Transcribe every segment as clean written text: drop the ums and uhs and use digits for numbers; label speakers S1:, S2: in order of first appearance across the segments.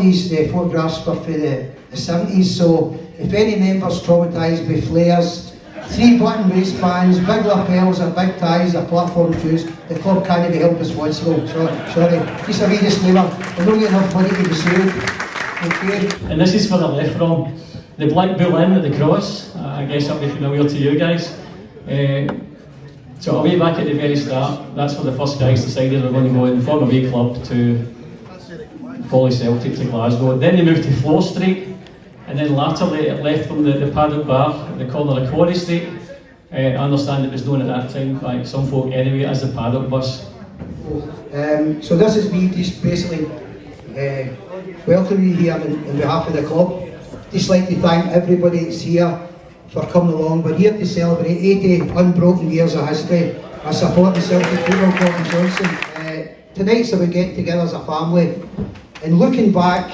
S1: these photographs were for the 70s, so if any member's traumatised with flares, 3-button waistbands, big lapels or big ties or platform shoes, the club can't be held responsible. Sorry, just a wee disclaimer, we don't get enough money to be sued. Okay.
S2: And this is for the left from the Black Bull Inn at the Cross. I guess that'll be familiar to you guys. So way back at the very start, that's where the first guys decided they were going to go and form a wee club to follow Celtic to Glasgow. Then they moved to Floor Street, and then latterly it left from the Paddock Bar at the corner of Quarry Street. I understand it was known at that time by some folk anyway as the Paddock Bus.
S1: So this is me just basically welcoming you here on behalf of the club. Just like to thank everybody that's here for coming along. We're here to celebrate 80 unbroken years of history. I support the Celtic Football Club in Johnstone. Tonight's a we get together as a family and looking back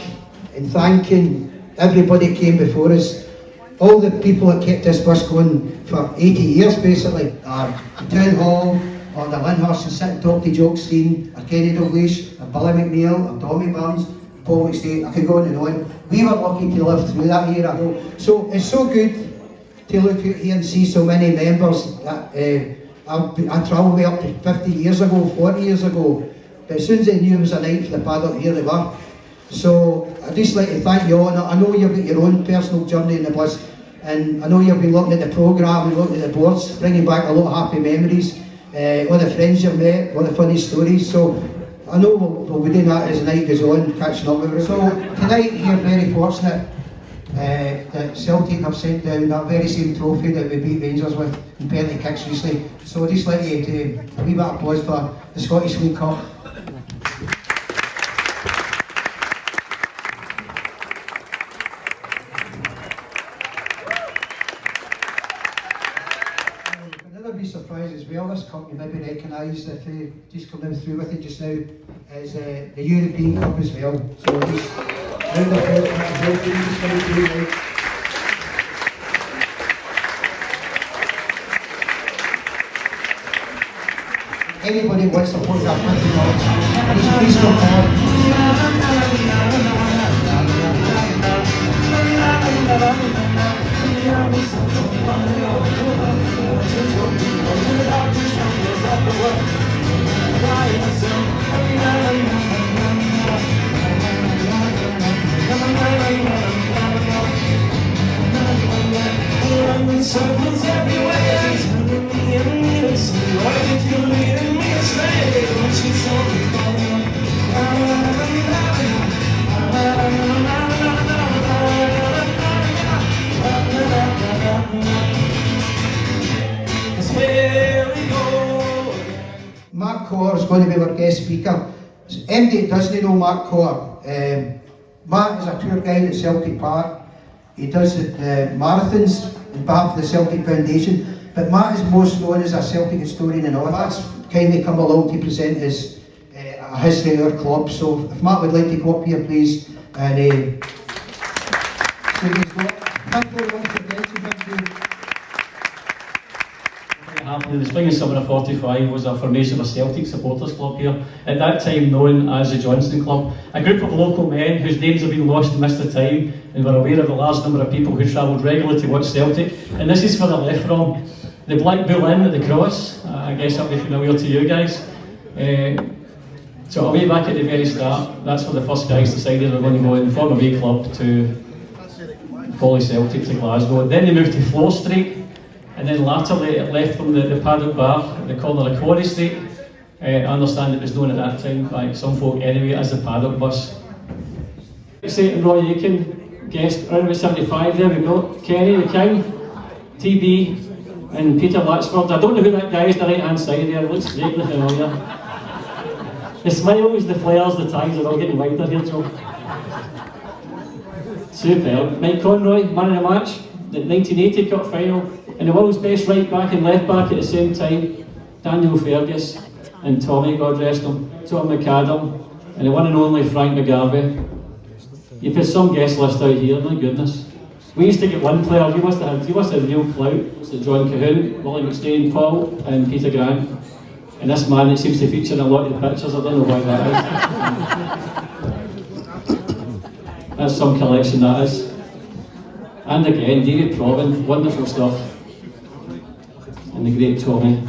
S1: and thanking everybody that came before us. All the people that kept this bus going for 80 years basically. The Town Hall, or the Lyndhurst and sit and talk to Johnstone, or Kenny Dalglish, or Billy McNeil, or Tommy Burns, Paul McStay, I could go on and on. We were lucky to live through that era. So it's so good to look out here and see so many members. I travelled way up to 50 years ago, 40 years ago, but as soon as they knew it was a night for the Paddock, here they were. So I'd just like to thank you all. I know you've got your own personal journey in the bus, and I know you've been looking at the programme and looking at the boards, bringing back a lot of happy memories, all the friends you've met, all the funny stories. So I know we'll be doing that as the night goes on, catching up with everybody. So tonight you're very fortunate that Celtic have sent down that very same trophy that we beat Rangers with in penalty kicks recently. So I'd just like you to a wee bit of applause for the Scottish League Cup. Be surprised as well, this cup you maybe recognise if they just coming through with it just now is the European Cup as well. So just round of applause for that as well. Just coming through now. Anybody wants to put that $50, please come forward.
S3: Circles everywhere, turning me and me to see. Why did you lead me astray? When she saw me falling, here we go.
S1: Mark Corr is going to be our guest speaker. MD doesn't know Mark Corr. Mark is a tour guide at Celtic Park. He does marathons on behalf of the Celtic Foundation, but Matt is most known as a Celtic historian and author. Matt's kindly come along to present his a history of our club. So if Matt would like to come up here, please. And thank you very much for attention. Thank you.
S2: The spring and summer of '45 was a formation of a Celtic supporters club here, at that time known as the Johnstone Club. A group of local men whose names have been lost in mist of time, and were aware of the large number of people who travelled regularly to watch Celtic. And this is for the left from the Black Bull Inn at the Cross. I guess that'll be familiar to you guys. So way back at the very start, that's where the first guys decided they were going to go and form a wee club to follow Celtic to Glasgow. Then they moved to Floor Street, and then latterly it left from the Paddock Bar at the corner of Quarry Street. I understand it was known at that time by some folk anyway as the Paddock Bus. St. Roy Aiken, guest around about 75 there. We've got Kenny the King, TB, and Peter Latchford. I don't know who that guy is on the right hand side there, it looks vaguely familiar. The smiles, the flares, the ties are all getting wider here, Joe. Superb. Mike Conroy, man of the match, the 1980 Cup final, and the world's best right back and left back at the same time, Daniel Fergus, and Tommy, God rest him, Tom McAdam, and the one and only Frank McGarvey. You've had some guest list out here, my goodness. We used to get one player, you must have real clout. So John Cahoon, Willie McStay, Paul, and Peter Grant. And this man that seems to feature in a lot of the pictures, I don't know why that is. That's some collection, that is. And again, David Proven, wonderful stuff. And the great Tommy.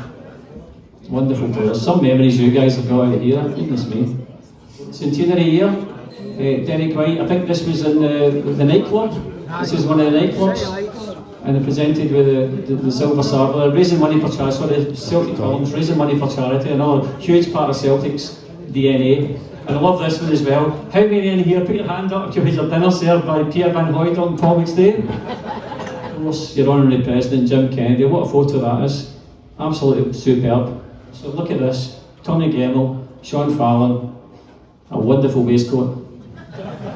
S2: Wonderful players. Some memories you guys have got out of here, goodness me. Centenary year, Derek White, I think this was in the nightclub. This is one of the nightclubs. And they presented with the Silver Star, raising money for charity, sorry, Celtic Columns, raising money for charity, another huge part of Celtic's DNA. And I love this one as well. How many in here, put your hand up if you had your dinner served by Pierre Van Hooydonk and Paul McStay? Of course, your Honorary President, Jim Kennedy. What a photo that is. Absolutely superb. So look at this. Tony Gemmell, Sean Fallon, a wonderful waistcoat.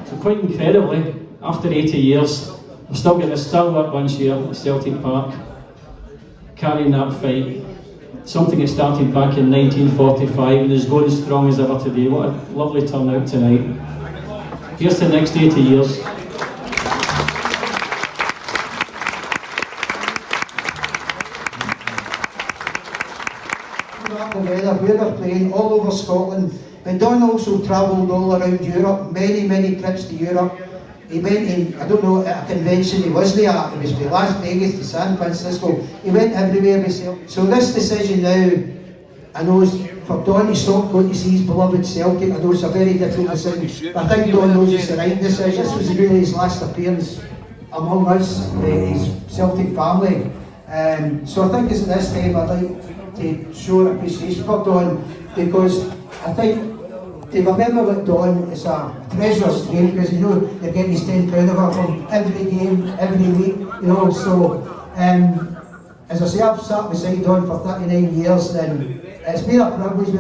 S2: So quite incredibly, after 80 years, we've still got this stalwart bunch here at Celtic Park, carrying that fight. Something that started back in 1945 and is going as strong as ever today. What a lovely turnout tonight. Here's to the next 80 years.
S1: We're playing all over Scotland, but Don also travelled all around Europe, many trips to Europe. He went in, I don't know, at a convention he wasn't at, it was from Las Vegas to San Francisco, he went everywhere with Celtic. So this decision now, I know for Don to stop going to see his beloved Celtic, I know it's a very difficult decision, but I think Don knows it's the right decision. This was really his last appearance among us, his Celtic family. So I think it's at this time I'd like to show appreciation for Don, because I think to remember that Don is a treasurer's dream, because you know you're getting his £10 of her from every game, every week, you know. So as I say, I've sat beside Don for 39 years, and it's been a privilege. We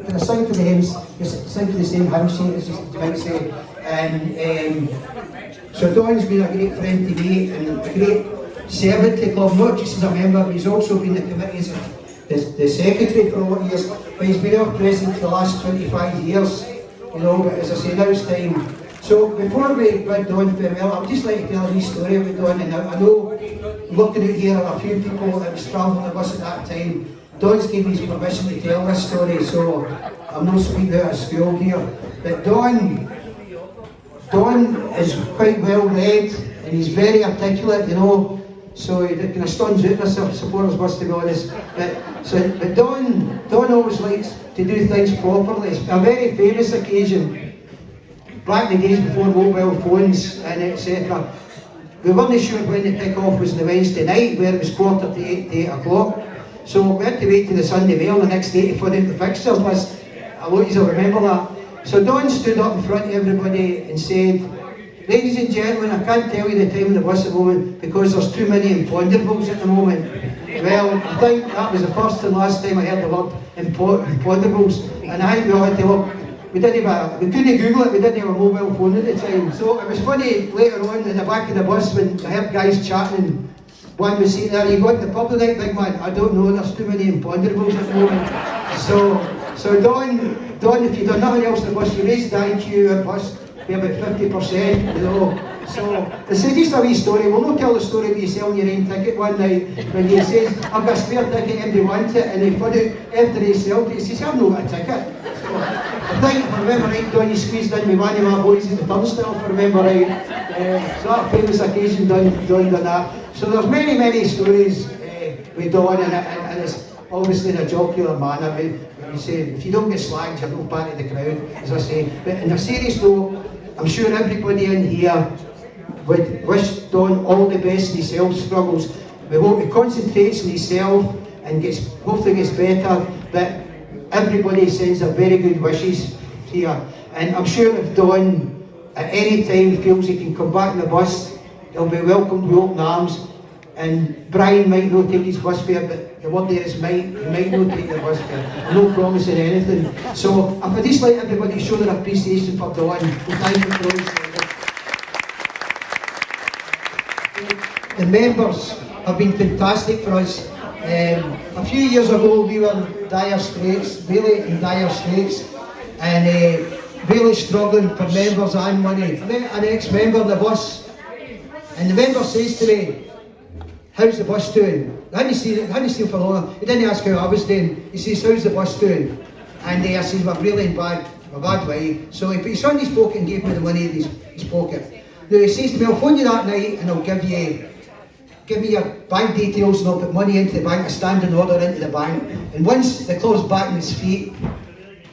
S1: can sing to the hymns, sing to the same hymn sheet, as you might say. And so Don's been a great friend to me and a great servant to the club, not just as a member, but he's also been the committee's the secretary for a lot of years, but he's been our president for the last 25 years, you know. But as I say, now it's time. So before we bid Don farewell, I would just like to tell a wee story about Don. And I know, looking out here, are a few people that was travelling with us at that time. Don's given his permission to tell this story, so I'm not speaking out of school here. But Don is quite well read, and he's very articulate, you know. So it kind of stuns out the supporters bus, to be honest. But Don always likes to do things properly. It's a very famous occasion, back in the days before mobile phones and etc. We weren't sure when the kick-off was on the Wednesday night, where it was 7:45 to 8 o'clock. So we had to wait till the Sunday Mail the next day to find out the fixtures list. A lot of you will remember that. So Don stood up in front of everybody and said, "Ladies and gentlemen, I can't tell you the time of the bus at the moment because there's too many imponderables at the moment." Well, I think that was the first and last time I heard the word imponderables, and I think we all had to look. We couldn't Google it, we didn't have a mobile phone at the time. So it was funny later on in the back of the bus when I heard guys chatting. One was saying, "Are you going to the pub tonight, big man?" "I don't know, there's too many imponderables at the moment." So Don, if you've done nothing else in the bus, you raised the IQ at bus by about 50%, you know. So it's just a wee story. We'll not tell the story of you selling your own ticket one night when he says, "I've got a spare ticket, anybody want it?" And he put it after he sold it, he says, "I've not got a ticket." So I think, if I remember right, Don, you squeezed in with one of my boys at the turnstile, if I remember right. So that famous occasion, Don done that. So there's many stories with Don, and it's obviously in a jocular manner. You say, if you don't get slagged, you're not part of the crowd, as I say. But in a serious note, I'm sure everybody in here would wish Don all the best in his health struggles. We hope he concentrates on himself and hopefully gets better. But everybody sends their very good wishes here. And I'm sure if Don at any time feels he can come back in the bus, he'll be welcomed with open arms. And Brian might not take his bus fare, but the word there is might. He might not take the bus fare. I'm not promising anything. So I'd just like everybody to show their appreciation for Don and thank him for all his service. The members have been fantastic for us. A few years ago we were in dire straits, really in dire straits, and really struggling for members and money. I met an ex-member on the bus, and the member says to me, "How's the bus doing?" I hadn't seen him for long. He didn't ask how I was doing. He says, "How's the bus doing?" And I said, "We're really in a bad way." So he put his hand in his pocket and gave me the money. his pocket. Now he says to me, I'll phone you that night and I'll give me your bank details and I'll put money into the bank, a standing order into the bank. And once the club's back on its feet,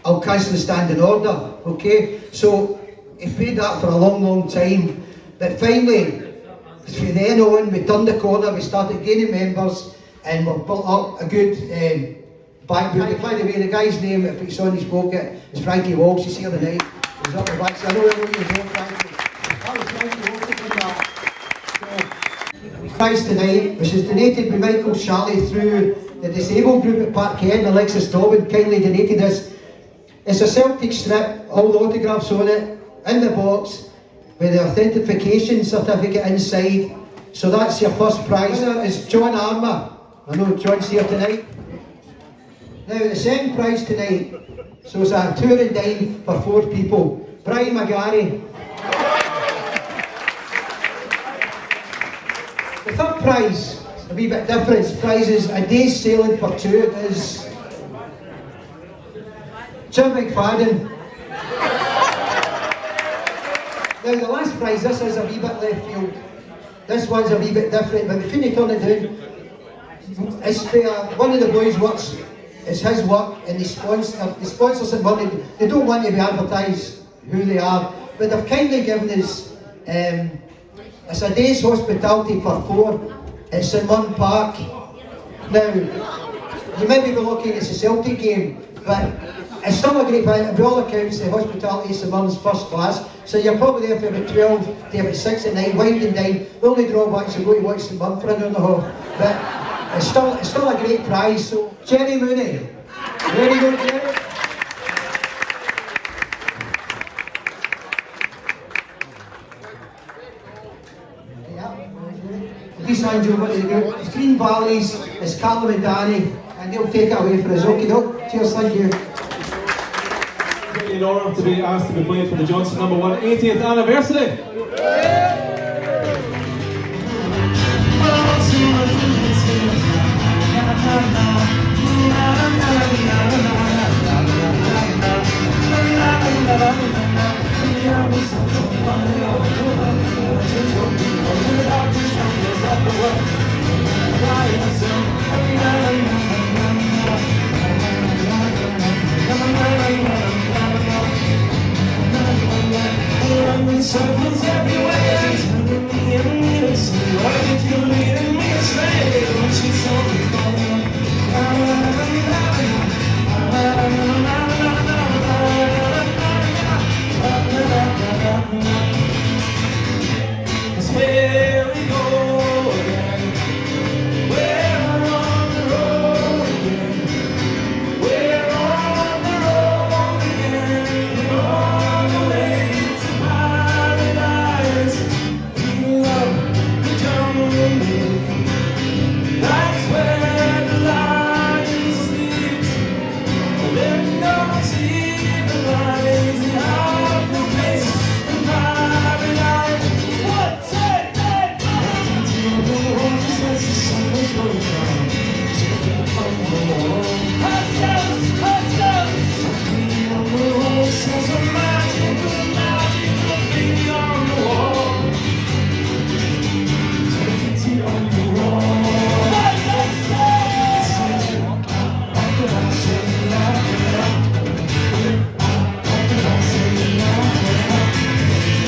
S1: I'll cancel the standing order, okay? So he paid that for a long, long time. But finally, from then on, we turned the corner, we started gaining members, and we've built up a good bank book. By the way, the guy's name that puts on his pocket is Frankie Walsh. He's here tonight. He's up the back. So I know you know Frankie. That was Frankie Walsh that did that. So, prize tonight, which is donated by Michael Shalley through the disabled group at Parkhead, and Alexis Dobbin kindly donated this. It's a Celtic strip, all the autographs on it, in the box, with the authentication certificate inside. So that's your first prize. It's John Armour. I know John's here tonight. Now the second prize tonight, so it's a tour and dine for 4 people. Brian McGarry. The third prize, a wee bit different. Prize is a day's sailing for 2. It is Jim McFadden. Now the last prize, this is a wee bit left field. This one's a wee bit different, but we couldn't turn it down. It's one of the boys works, it's his work, and the sponsors and money, they don't want to be advertised who they are, but they've kindly given us, it's a day's hospitality for 4 at St Munn Park. Now, you may be looking, it's a Celtic game, but it's still a great event. By all accounts, the hospitality at St Munn's first class, so you're probably there for about 12 to about 6 at night, winding down. The only drawback is you go to watch St Munn for an hour and a half, but it's still a great prize. So, Jerry Mooney, ready to go, Jerry? This Angel, what do they do? It's Green Valleys, it's Callum and Danny, and they'll take it away for us. Okay, no? Cheers, thank you.
S4: It's really an honour to be asked to be playing for the Johnstone No.1 80th anniversary.
S3: Yeah.